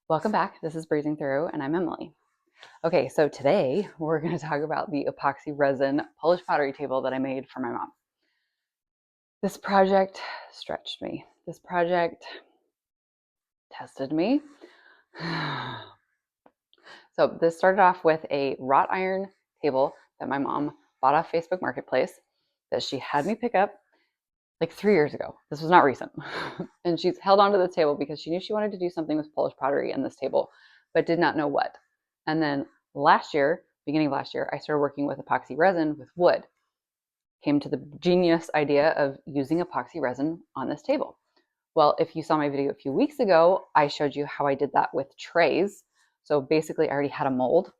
Welcome back. This is Breezing Through, and I'm Emily. Okay, so today we're going to talk about the epoxy resin Polish pottery table that I made for my mom. This project stretched me. This project tested me. So this started off with a wrought iron table that my mom bought off Facebook Marketplace that she had me pick up like 3 years ago. This was not recent. And she's held onto this table because she knew she wanted to do something with Polish pottery in this table, but did not know what. And then last year, beginning of last year, I started working with epoxy resin with wood. Came to the genius idea of using epoxy resin on this table. Well, if you saw my video a few weeks ago, I showed you how I did that with trays. So basically I already had a mold.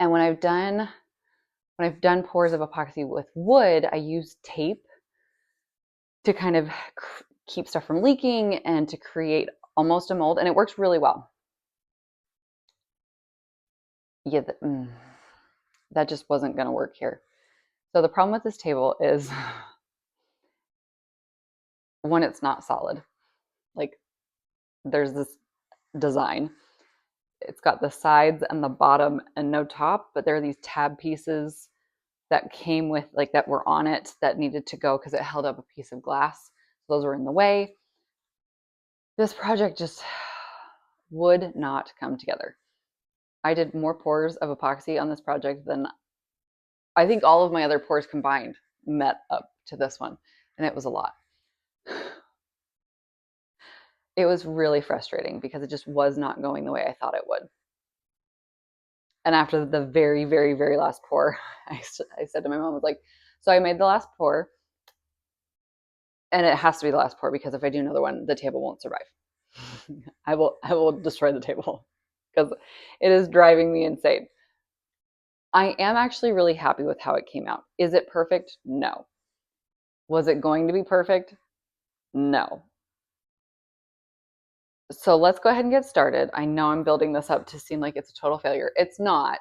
And when I've done pours of epoxy with wood, I use tape to kind of keep stuff from leaking and to create almost a mold, and it works really well. Yeah, that just wasn't going to work here. So the problem with this table is when it's not solid. Like, there's this design. It's got the sides and the bottom and no top, but there are these tab pieces that came with, like, that were on it that needed to go because it held up a piece of glass. Those were in the way. This project just would not come together. I did more pours of epoxy on this project than I think all of my other pours combined met up to this one, and it was a lot. It was really frustrating because it just was not going the way I thought it would. And after the very, very, very last pour, I said to my mom, I was like, so I made the last pour, and it has to be the last pour because if I do another one, the table won't survive. I will destroy the table because it is driving me insane. I am actually really happy with how it came out. Is it perfect? No. Was it going to be perfect? No. So let's go ahead and get started. I know I'm building this up to seem like it's a total failure. It's not.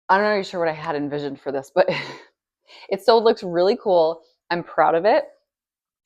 I'm not really sure what I had envisioned for this, but it still looks really cool. I'm proud of it.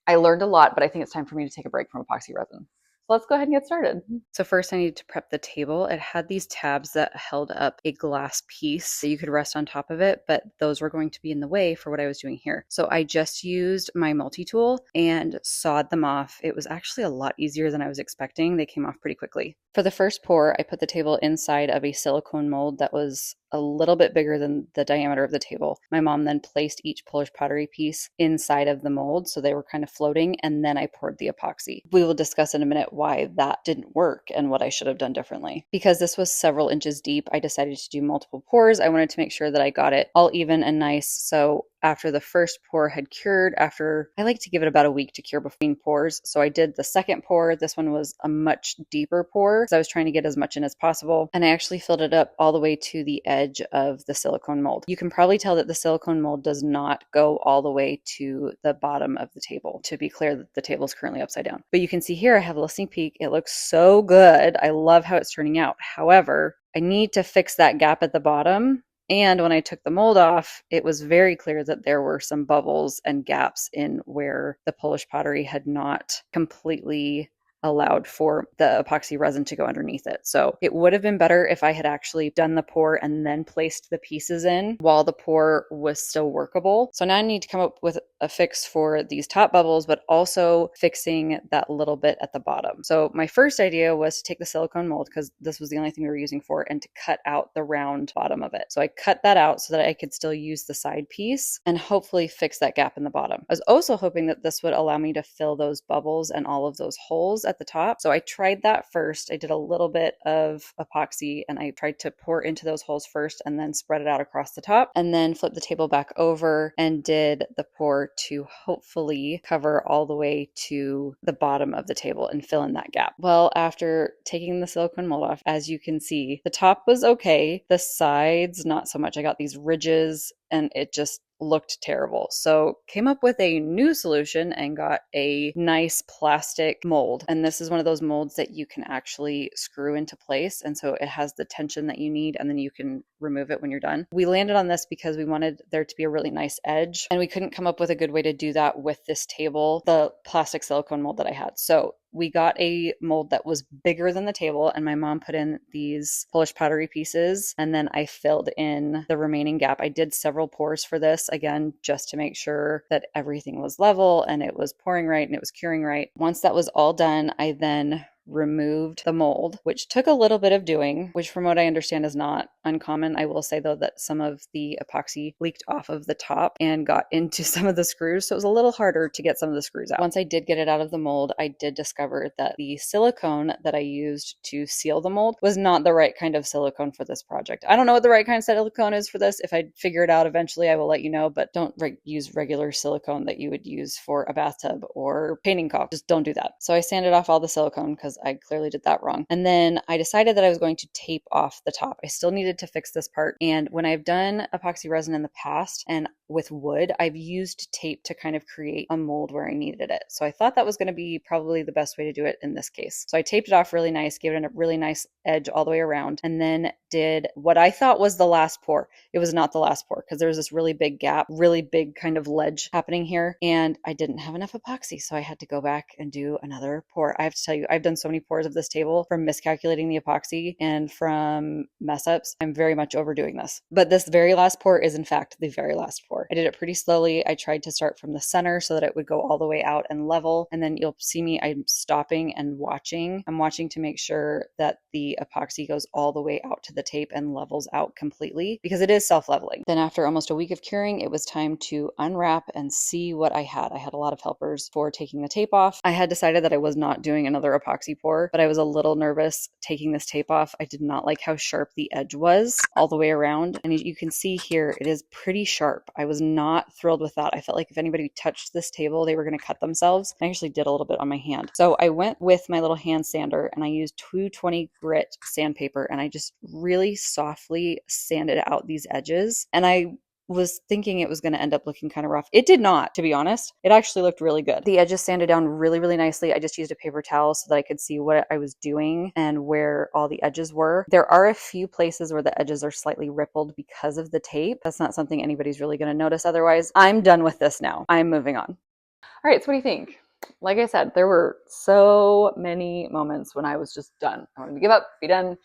I learned a lot, but I think it's time for me to take a break from epoxy resin. So let's go ahead and get started. So first I needed to prep the table. It had these tabs that held up a glass piece so you could rest on top of it, but those were going to be in the way for what I was doing here. So I just used my multi-tool and sawed them off. It was actually a lot easier than I was expecting. They came off pretty quickly. For the first pour, I put the table inside of a silicone mold that was a little bit bigger than the diameter of the table. My mom then placed each Polish pottery piece inside of the mold so they were kind of floating, and then I poured the epoxy. We will discuss in a minute why that didn't work and what I should have done differently. Because this was several inches deep, I decided to do multiple pours. I wanted to make sure that I got it all even and nice. So after the first pour had cured, I like to give it about a week to cure between pours. So I did the second pour. This one was a much deeper pour because I was trying to get as much in as possible. And I actually filled it up all the way to the edge of the silicone mold. You can probably tell that the silicone mold does not go all the way to the bottom of the table. To be clear, that the table is currently upside down. But you can see here, I have a listening peak. It looks so good. I love how it's turning out. However, I need to fix that gap at the bottom. And when I took the mold off, it was very clear that there were some bubbles and gaps in where the Polish pottery had not completely allowed for the epoxy resin to go underneath it. So it would have been better if I had actually done the pour and then placed the pieces in while the pour was still workable. So now I need to come up with a fix for these top bubbles, but also fixing that little bit at the bottom. So my first idea was to take the silicone mold, because this was the only thing we were using for, and to cut out the round bottom of it. So I cut that out so that I could still use the side piece and hopefully fix that gap in the bottom. I was also hoping that this would allow me to fill those bubbles and all of those holes at the top. So I tried that first. I did a little bit of epoxy and I tried to pour into those holes first and then spread it out across the top, and then flip the table back over and did the pour to hopefully cover all the way to the bottom of the table and fill in that gap. Well, after taking the silicone mold off, as you can see, the top was okay. The sides, not so much. I got these ridges and it just looked terrible. So came up with a new solution and got a nice plastic mold. And this is one of those molds that you can actually screw into place. And so it has the tension that you need, and then you can remove it when you're done. We landed on this because we wanted there to be a really nice edge, and we couldn't come up with a good way to do that with this table, the plastic silicone mold that I had. So we got a mold that was bigger than the table, and my mom put in these Polish pottery pieces, and then I filled in the remaining gap. I did several pours for this, again, just to make sure that everything was level and it was pouring right and it was curing right. Once that was all done, I then removed the mold, which took a little bit of doing, which from what I understand is not uncommon. I will say though that some of the epoxy leaked off of the top and got into some of the screws, so it was a little harder to get some of the screws out. Once I did get it out of the mold, I did discover that the silicone that I used to seal the mold was not the right kind of silicone for this project. I don't know what the right kind of silicone is for this. If I figure it out eventually, I will let you know, but don't use regular silicone that you would use for a bathtub or painting caulk. Just don't do that. So I sanded off all the silicone because I clearly did that wrong. And then I decided that I was going to tape off the top. I still needed to fix this part. And when I've done epoxy resin in the past and with wood, I've used tape to kind of create a mold where I needed it. So I thought that was going to be probably the best way to do it in this case. So I taped it off really nice, gave it a really nice edge all the way around, and then did what I thought was the last pour. It was not the last pour because there was this really big gap, really big kind of ledge happening here, and I didn't have enough epoxy. So I had to go back and do another pour. I have to tell you, I've done so many pours of this table from miscalculating the epoxy and from mess ups. I'm very much overdoing this. But this very last pour is in fact the very last pour. I did it pretty slowly. I tried to start from the center so that it would go all the way out and level. And then you'll see me, I'm stopping and watching. I'm watching to make sure that the epoxy goes all the way out to the tape and levels out completely because it is self-leveling. Then after almost a week of curing, it was time to unwrap and see what I had. I had a lot of helpers for taking the tape off. I had decided that I was not doing another epoxy pour, but I was a little nervous taking this tape off. I did not like how sharp the edge was all the way around. And you can see here, it is pretty sharp. I was not thrilled with that. I felt like if anybody touched this table, they were going to cut themselves. I actually did a little bit on my hand. So I went with my little hand sander and I used 220 grit sandpaper and I just really softly sanded out these edges. And I was thinking it was going to end up looking kind of rough. It did not, to be honest. It actually looked really good. The edges sanded down really, really nicely. I just used a paper towel so that I could see what I was doing and where all the edges were. There are a few places where the edges are slightly rippled because of the tape. That's not something anybody's really going to notice otherwise. I'm done with this now. I'm moving on. All right, so what do you think? Like I said, there were so many moments when I was just done. I wanted to give up, be done,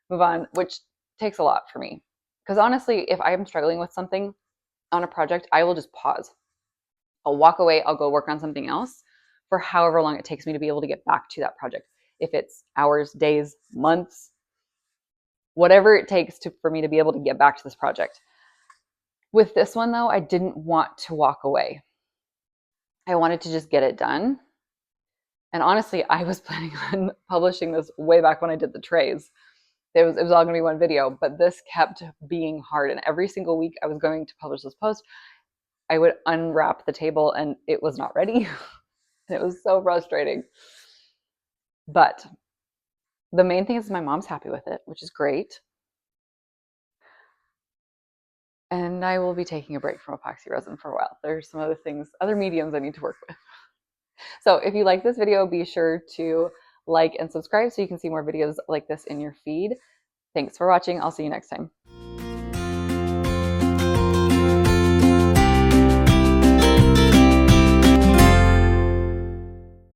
move on, which takes a lot for me. Because honestly, if I'm struggling with something on a project, I will just pause. I'll walk away, I'll go work on something else for however long it takes me to be able to get back to that project. If it's hours, days, months, whatever it takes for me to be able to get back to this project. With this one though, I didn't want to walk away. I wanted to just get it done. And honestly, I was planning on publishing this way back when I did the trays. It was all going to be one video, but this kept being hard. And every single week I was going to publish this post, I would unwrap the table and it was not ready. It was so frustrating. But the main thing is my mom's happy with it, which is great. And I will be taking a break from epoxy resin for a while. There's some other things, other mediums I need to work with. So if you like this video, be sure to like and subscribe so you can see more videos like this in your feed. Thanks for watching. I'll see you next time.